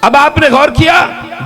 اب آپ نے غور کیا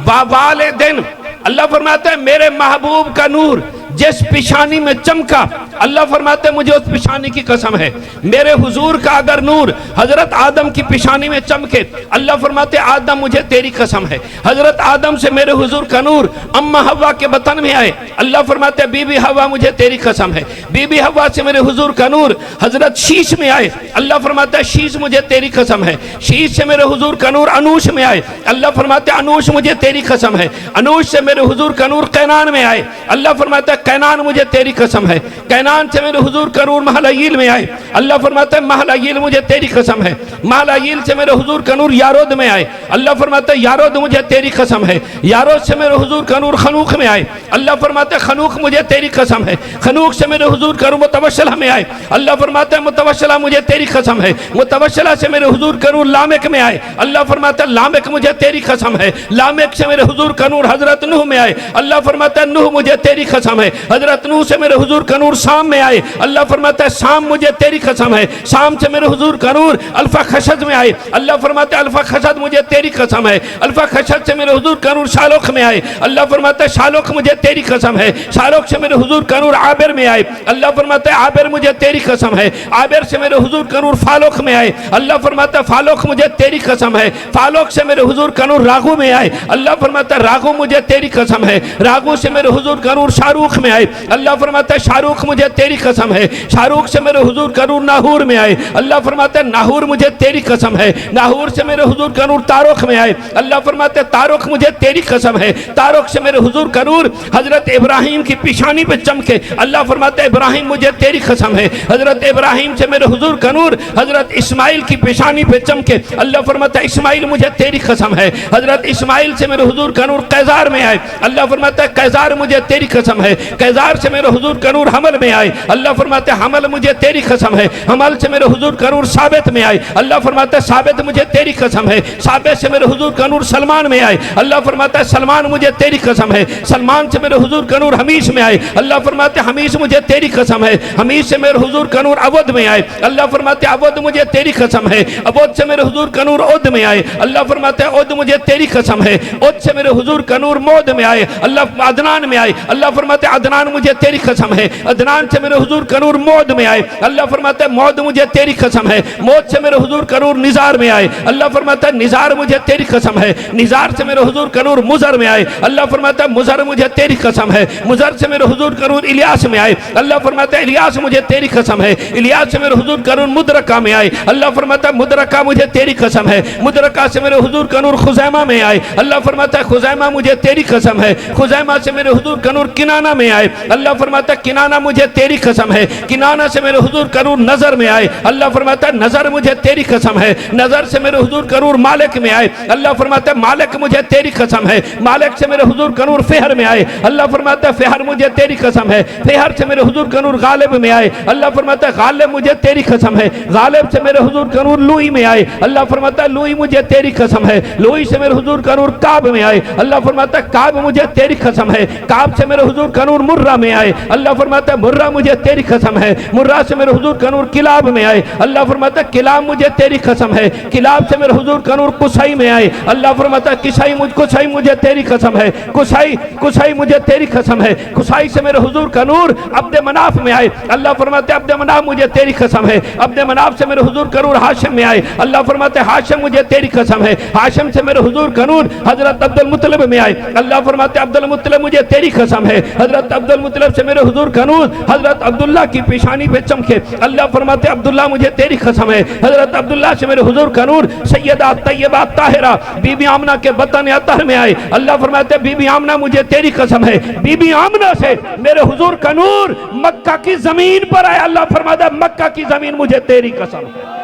والدین، اللہ فرماتا ہے میرے محبوب کا نور جس پیشانی میں چمکا، اللہ فرماتے ہیں مجھے اس پیشانی کی قسم ہے۔ میرے حضور کا اگر نور حضرت آدم کی پیشانی میں چمکے، اللہ فرماتے ہیں آدم مجھے تیری قسم ہے۔ حضرت آدم سے میرے حضور کا نور اماں حوا کے بطن میں آئے، اللہ فرماتے ہیں بی بی حوا مجھے تیری قسم ہے۔ بی بی حوا سے میرے حضور کا نور حضرت شیش میں آئے، اللہ فرماتے ہیں شیش مجھے تیری قسم ہے۔ شیش سے میرے حضور کا نور انوش میں آئے، اللہ فرماتے ہیں انوش مجھے تیری قسم ہے۔ انوش سے میرے حضور کا نور قینان میں آئے، اللہ فرماتا ہے قینان مجھے تیری قسم ہے۔ قینان سے میرے حضور کا نور مہلعیل میں آئے، اللہ فرماتا ہے مہلعیل مجھے تیری قسم ہے۔ مہلعیل سے میرے حضور کا نور یارود میں آئے، اللہ فرماتا ہے یارود مجھے تیری قسم ہے۔ یارود سے میرے حضور کا نور خنوخ میں آئے، اللہ فرماتا ہے خنوخ مجھے تیری قسم ہے۔ خنوخ سے میرے حضور کا نور متوشلہ میں آئے، اللہ فرماتا ہے متوشلہ مجھے تیری قسم ہے۔ متوشلہ سے میرے حضور کا نور لامک میں آئے، اللہ فرماتا ہے لامک مجھے تیری قسم ہے۔ لامک سے میرے حضور کا نور حضرت نوح میں آئے، اللہ فرماتا ہے نوح مجھے تیری قسم ہے۔ حضرت نوح سے میرے حضور کا نور سام میں آئے، اللہ فرماتا ہے سام مجھے تیری قسم ہے۔ سام سے میرے حضور کا نور الفا خشد میں آئے، اللہ فرماتا ہے الفا خشد مجھے تیری قسم ہے۔ الفا خشد سے میرے حضور کا نور شالوخ میں آئے، اللہ فرماتا ہے شالوخ مجھے تیری قسم ہے۔ شالوخ سے میرے حضور کا نور عابر میں آئے، اللہ فرماتا ہے عابر مجھے تیری قسم ہے۔ عابر سے میرے حضور کا نور فالوخ میں آئے، اللہ فرماتا ہے فالوخ مجھے تیری قسم ہے۔ فالوخ سے میرے حضور کا نور راغو میں آئے، اللہ فرماتا ہے راغو مجھے تیری قسم ہے۔ راغو سے میرے حضور کا نور شاروخ میں آئے، اللہ فرماتا ہے شاروخ مجھے تیری قسم ہے۔ شاروخ سے میرے حضور کا نور ناہور میں آئے، اللہ فرماتا ہے ناہور مجھے تیری قسم ہے۔ ناہور سے میرے حضور کا نور تاروخ میں آئے، اللہ فرماتا ہے تاروخ مجھے تیری قسم ہے۔ تاروخ سے میرے حضور کا نور حضرت ابراہیم کی پیشانی پہ چمکے، اللہ فرماتا ہے ابراہیم مجھے تیری قسم ہے۔ حضرت ابراہیم سے میرے حضور کا نور حضرت اسماعیل کی پیشانی پہ چمکے، اللہ فرماتا ہے اسماعیل مجھے تیری قسم ہے۔ حضرت اسماعیل سے میرے حضور کا نور قیزار میں آئے، اللہ فرماتا ہے قیزار مجھے تیری قسم ہے۔ قیزار سے میرے حضور کا نور حمل میں آئے، اللہ فرماتے ہیں حمل مجھے تیری قسم ہے۔ حمل سے میرے حضور کا نور ثابت میں آئے، اللہ فرماتا ہے ثابت مجھے تیری قسم ہے۔ ثابت سے میرے حضور کا نور سلمان میں آئے، اللہ فرماتا ہے سلمان مجھے تیری قسم ہے۔ سلمان سے میرے حضور کا نور حمیش میں آئے، اللہ فرماتے ہیں حمیش مجھے تیری قسم ہے۔ حمیش سے میرے حضور کا نور عبد میں آئے، اللہ فرماتے ہیں عبد مجھے تیری قسم ہے۔ عبد سے میرے حضور کا نور عد میں آئے، اللہ فرماتے ہیں عد مجھے تیری قسم ہے۔ عد سے میرے حضور کا نور مود میں آئے، اللہ عدنان میں آئے، اللہ فرماتے ہیں عدنان مجھے تیری قسم ہے۔ عدنان سے میرے حضور کا نور مود میں آئے، اللہ فرماتا ہے مود مجھے تیری قسم ہے۔ مود سے میرے حضور کا نور نزار میں آئے، اللہ فرماتا ہے نزار مجھے تیری قسم ہے۔ نزار سے میرے حضور کا نور مزر میں آئے، اللہ فرماتا ہے مزر مجھے تیری قسم ہے۔ مزر سے میرے حضور کا نور الیاس میں آئے، اللہ فرماتا ہے الیاس مجھے تیری قسم ہے۔ الیاس سے میرے حضور کا نور مدرکہ میں آئے، اللہ فرماتا ہے مدرکہ مجھے تیری قسم ہے۔ مدرکہ سے میرے حضور کا نور خزیمہ میں آئے، اللہ فرماتا ہے خزیمہ مجھے تیری قسم ہے۔ خزیمہ سے میرے حضور کا نور کنانہ میں آئے، اللہ فرماتا ہے کنانہ مجھے تیری قسم ہے۔ کنانہ سے میرے حضور کا نور نظر میں آئے، اللہ فرماتا ہے نظر مجھے تیری قسم ہے۔ نظر سے میرے حضور کا نور مالک میں آئے، اللہ فرماتا ہے مالک مجھے تیری قسم ہے۔ مالک سے میرے حضور کا نور فہر میں آئے، اللہ فرماتا ہے فہر مجھے تیری قسم ہے۔ فہر سے میرے حضور کا نور غالب میں آئے، اللہ فرماتا ہے غالب مجھے تیری قسم ہے۔ غالب سے میرے حضور کا نور لوئی میں آئے، اللہ فرماتا ہے لوئی مجھے تیری قسم ہے۔ لوئی سے میرے حضور کا نور کعب میں آئے، اللہ فرماتا ہے کعب مجھے تیری قسم ہے۔ کعب سے میرے حضور کا نور مرہ میں آئے، اللہ فرماتا ہے مرہ مجھے تیری قسم ہے۔ مرہ سے میرے حضور کا نور کلاب میں آئے، اللہ فرماتا ہے کلاب مجھے تیری قسم ہے۔ کلاب سے میرے حضور کا نور قصائی میں آئے، اللہ فرماتا ہے قصائی مجھے تیری قسم ہے۔ قصائی مجھے تیری قسم ہے۔ قصائی سے میرے حضور کا نور عبد مناف میں آئے، اللہ فرماتے ہیں عبد مناف مجھے تیری قسم ہے۔ عبد مناف سے میرے حضور کا نور ہاشم میں آئے، اللہ فرماتے ہیں ہاشم مجھے تیری قسم ہے۔ ہاشم سے میرے حضور کا نور حضرت عبد المطلب میں آئے، اللہ فرماتے ہیں عبد المطلب مجھے تیری قسم ہے۔ حضرت عبد المطلب سے میرے حضور کا نور حضرت عبداللہ کی پیشانی پہ چمکے، اللہ فرماتے ہیں عبداللہ مجھے تیری قسم ہے۔ حضرت عبداللہ سے میرے حضور کا نور سیدہ طیبہ طاہرہ بی بی آمنہ کے بطن اطہر میں آئے، اللہ فرماتے ہیں بی بی آمنہ مجھے تیری قسم ہے۔ بی بی آمنہ سے میرے حضور کا نور مکہ کی زمین پر آئے، اللہ فرماتا ہے مکہ کی زمین مجھے تیری قسم ہے۔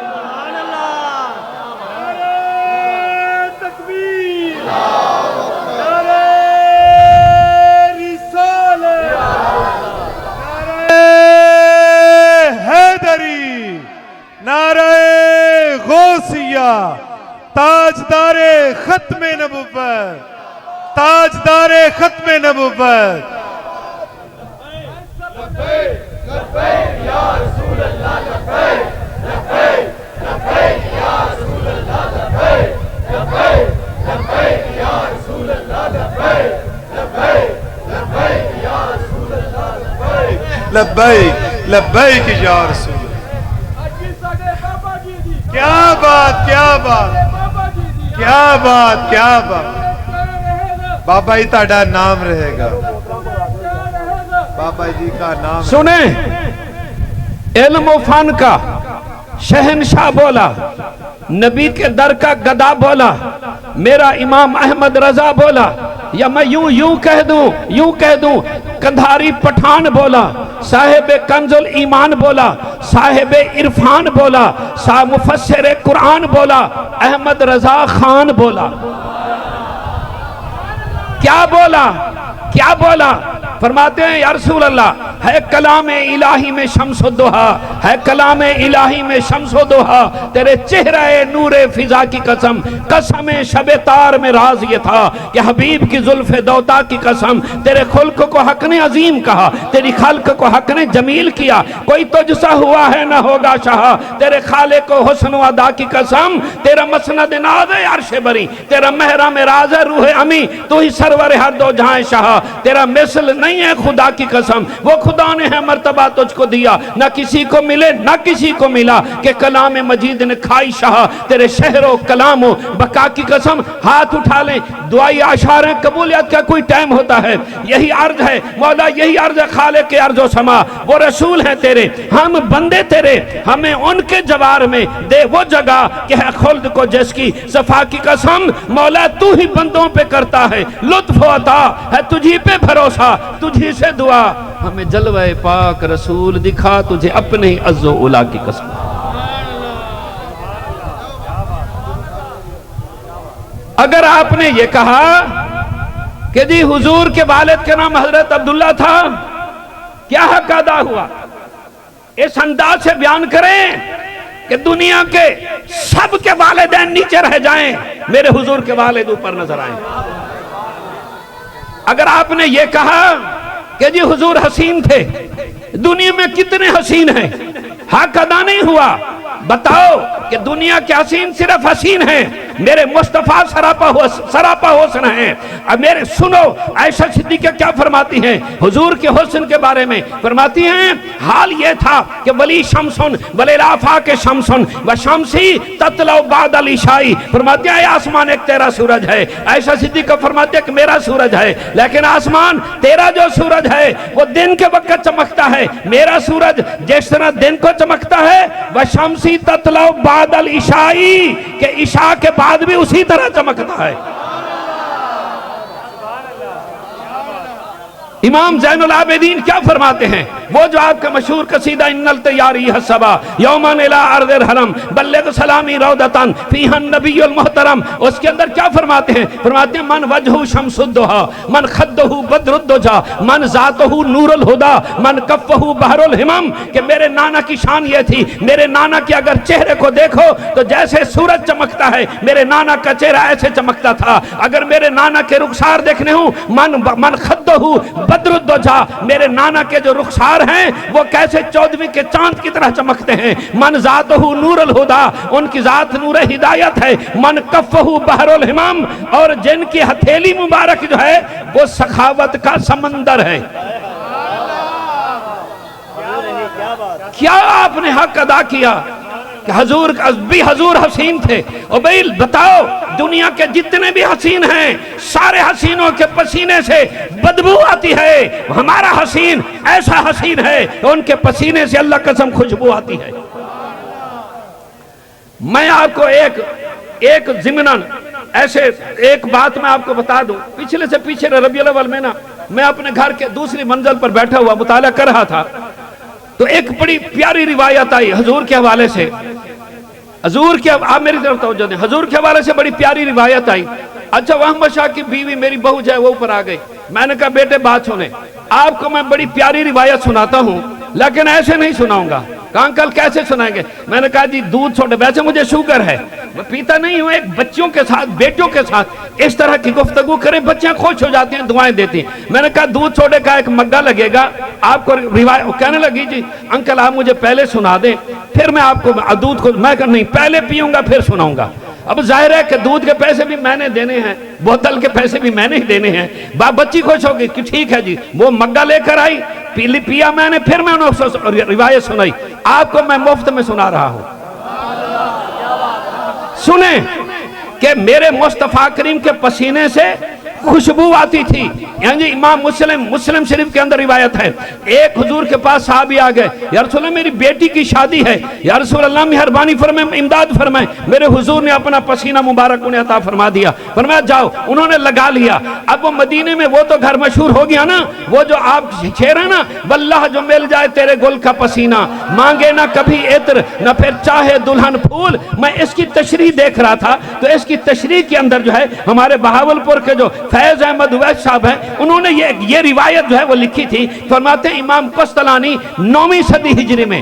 نعرہ غوثیہ، تاجدار ختم نبوت، تاجدار ختم نبوت۔ لبیک لبیک یا رسول اللہ، لبیک لبیک لبیک یا رسول اللہ، لبیک لبیک لبیک لبیک لبیک یا رسول اللہ۔ کیا بات کیا بات کیا بات کیا بات، بابا جی تہاڈا نام رہے گا، بابا جی کا نام۔ سنیں، علم و فن کا شہنشاہ بولا، نبی کے در کا گدا بولا، میرا امام احمد رضا بولا، یا میں یوں کہہ دوں کندھاری پٹھان بولا، صاحب کنز الایمان بولا، صاحب عرفان بولا، مفسر قرآن بولا، احمد رضا خان بولا۔ کیا بولا؟ فرماتے ہیں یا رسول اللہ، ہے کلام الہی میں شمس و ضحیٰ، ہے کلام الہی میں شمس و ضحیٰ، تیرے چہرہ نور فضا کی قسم، قسم شب تار میں راز یہ تھا کہ حبیب کی زلف دوتا کی قسم، تیرے خلق کو حق نے عظیم کہا، تیری خلق کو حق نے جمیل کیا، کوئی تجھ سا ہوا ہے نہ ہوگا شاہ، تیرے خالق کو حسن و ادا کی قسم، تیرا مسند ناز ہے عرش بری، تیرا محرم راز ہے روح امی، تو ہی سرور ہر دو جہاں شاہ، تیرا مثل نہیں ہے خدا کی قسم، وہ خدا نے ہے مرتبہ تجھ کو دیا، نہ کسی کو ملے نہ کسی کو ملا، کہ کلام مجید نے کھائی شاہ، تیرے شہر و کلام و بقا کی قسم۔ ہاتھ اٹھا لیں، دعائی اشعار ہیں، قبولیت کا کوئی ٹائم ہوتا ہے، یہی عرض ہے مولا، یہی عرض ہے خالق کے عرض و سما، وہ رسول ہیں تیرے، ہم بندے تیرے، ہمیں ان کے جوار میں دے وہ جگہ کہ ہے خلد کو جس کی صفا کی قسم، مولا تو ہی بندوں پہ کرتا ہے لطف و عطا، ہے تجھی پہ بھروسہ، تجھی سے دعا، ہمیں جلوہ پاک رسول دکھا، تجھے اپنے ہی عز و علا کی قسم۔ اگر آپ نے یہ کہا کہ جی حضور کے والد کے نام حضرت عبداللہ تھا، کیا حق ادا ہوا؟ اس انداز سے بیان کریں کہ دنیا کے سب کے والدین نیچے رہ جائیں، میرے حضور کے والد اوپر نظر آئیں۔ اگر آپ نے یہ کہا کہ جی حضور حسین تھے، دنیا میں کتنے حسین ہیں، حق ادا نہیں ہوا۔ بتاؤ کہ دنیا کے حسین صرف حسین ہیں، میرے مصطفیٰ سراپا حسن ہیں۔ اب میرے سنو، عائشہ صدیقہ کیا فرماتی ہیں حضور کے حسن کے بارے میں؟ فرماتی ہیں حال یہ تھا کہ ولی شمسن ولی رافاق شمسن و شمسی تطلع بعد العشاء، فرماتی ہیں آسمان ایک تیرا سورج ہے، عائشہ صدیقہ فرماتی ہے کہ میرا سورج ہے، لیکن آسمان تیرا جو سورج ہے وہ دن کے وقت چمکتا ہے، میرا سورج جس طرح دن کو چمکتا ہے، و شمسی تطلع بعد العشاء، کہ عشاء کے بعد بھی اسی طرح چمکتا ہے۔ امام زین العابدین کیا فرماتے ہیں؟ وہ جو آپ کا مشہور قصیدہ ان التیاری حسبا یومن الى ارض الحرم بلغ سلامی رودتن فیہا النبی المحترم، اس کے اندر کیا فرماتے ہیں؟ فرماتے ہیں من وجہو شمس الضحیٰ، من خدہو بدر الدجا، من ذاتہو نور الہدا، من کفہو بحر الہمم، کہ میرے نانا کی شان یہ تھی، میرے نانا کے اگر چہرے کو دیکھو تو جیسے سورج چمکتا ہے، میرے نانا کا چہرہ ایسے چمکتا تھا، اگر میرے نانا کے رخسار دیکھنے ہوں، من خدہو بدر الدجا، میرے نانا کے جو رخسار ہیں وہ کیسے 14ویں کے چاند کی طرح چمکتے ہیں، من ذاتہ نور الہدا، ان کی ذات نور ہدایت ہے، من کفہ بحر الہمم، اور جن کی ہتھیلی مبارک جو ہے وہ سخاوت کا سمندر ہے۔ کیا آپ نے حق ادا کیا کہ حضور حسین تھے؟ ابیل بتاؤ، دنیا کے جتنے بھی حسین ہیں سارے حسینوں کے پسینے سے بدبو آتی ہے، ہمارا حسین ایسا حسین ہے کہ ان کے پسینے سے اللہ قسم خوشبو آتی ہے۔ میں آپ کو ایک ضمناً ایسے ایک بات میں آپ کو بتا دوں، پچھلے سے پیچھے ربیع الاول میں میں اپنے گھر کے دوسری منزل پر بیٹھا ہوا مطالعہ کر رہا تھا، تو ایک بڑی پیاری روایت آئی حضور کے حوالے سے، آپ میری طرف توجہ دیں، حضور کے حوالے سے بڑی پیاری روایت آئی۔ اچھا، محمد شاہ کی بیوی میری بہو جو ہے وہ اوپر آ گئی، میں نے کہا بیٹے بات سنیں، آپ کو میں بڑی پیاری روایت سناتا ہوں لیکن ایسے نہیں سناؤں گا۔ کہا انکل کیسے سنائیں گے؟ میں نے کہا جی دودھ چھوڑے، ویسے مجھے شوگر ہے، میں پیتا نہیں ہوں، ایک بچوں کے ساتھ بیٹوں کے ساتھ اس طرح کی گفتگو کریں، بچیاں خوش ہو جاتی ہیں، دعائیں دیتی ہیں۔ میں نے کہا دودھ چھوڑے کا ایک مگہ لگے گا آپ کو روایت، کہنے لگی جی انکل آپ مجھے پہلے سنا دیں پھر میں آپ کو دودھ کو، میں کہا نہیں پہلے پیوں گا پھر سناؤں گا۔ اب ظاہر ہے کہ دودھ کے پیسے بھی میں نے دینے ہیں, بوتل کے پیسے بھی میں نے ہی دینے ہیں. بچی خوش ہوگی کہ ٹھیک ہے جی, وہ مگا لے کر آئی, پیا میں نے, پھر میں انہوں روایت سنائی. آپ کو میں مفت میں سنا رہا ہوں, سنیں کہ میرے مصطفیٰ کریم کے پسینے سے خوشبو آتی تھی. یعنی امام مسلم شریف کے اندر روایت ہے, ایک حضور کے پاس صحابی آ گئے, یا رسول اللہ میری بیٹی کی شادی ہے, یا رسول اللہ مہربانی فرمائیں, امداد فرمائیں. میرے حضور نے اپنا پسینہ مبارک انہیں عطا فرما دیا, فرمایا جاؤ. انہوں نے لگا لیا. اب وہ مدینے میں وہ تو گھر مشہور ہو گیا نا, وہ جو آپ چھیڑ رہے نا, واللہ جو مل جائے تیرے گل کا پسینہ, مانگے نہ کبھی عطر نہ پھر چاہے دلہن پھول. میں اس کی تشریح دیکھ رہا تھا, تو اس کی تشریح کے اندر جو ہے ہمارے بہاولپور کے جو فیض احمد اویس صاحب ہیں, انہوں نے یہ روایت جو ہے وہ لکھی تھی. فرماتے ہیں امام قسطلانی 9ویں صدی ہجری میں,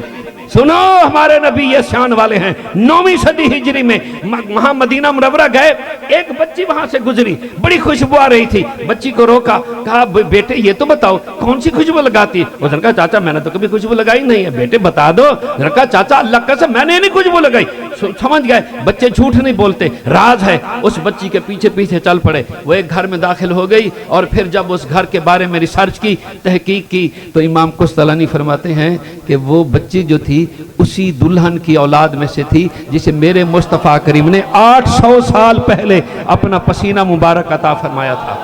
سنو ہمارے نبی یہ شان والے ہیں, 9ویں صدی ہجری میں وہاں مدینہ منورہ گئے. ایک بچی وہاں سے گزری, بڑی خوشبو آ رہی تھی. بچی کو روکا, کہا بیٹے یہ تو بتاؤ کون سی خوشبو لگاتی ہے؟ اس نے کہا چاچا میں نے تو کبھی خوشبو لگائی نہیں ہے. بیٹے بتا دو. اس نے کہا چاچا اللہ قسم میں نے نہیں خوشبو لگائی. سمجھ گئے, بچے جھوٹ نہیں بولتے, راز ہے. اس بچی کے پیچھے پیچھے چل پڑے. وہ ایک گھر میں داخل ہو گئی, اور پھر جب اس گھر کے بارے میں ریسرچ کی, تحقیق کی, تو امام قسطلانی فرماتے ہیں کہ وہ بچی جو تھی اسی دلہن کی اولاد میں سے تھی جسے میرے مصطفیٰ کریم نے 800 سال پہلے اپنا پسینہ مبارک عطا فرمایا تھا.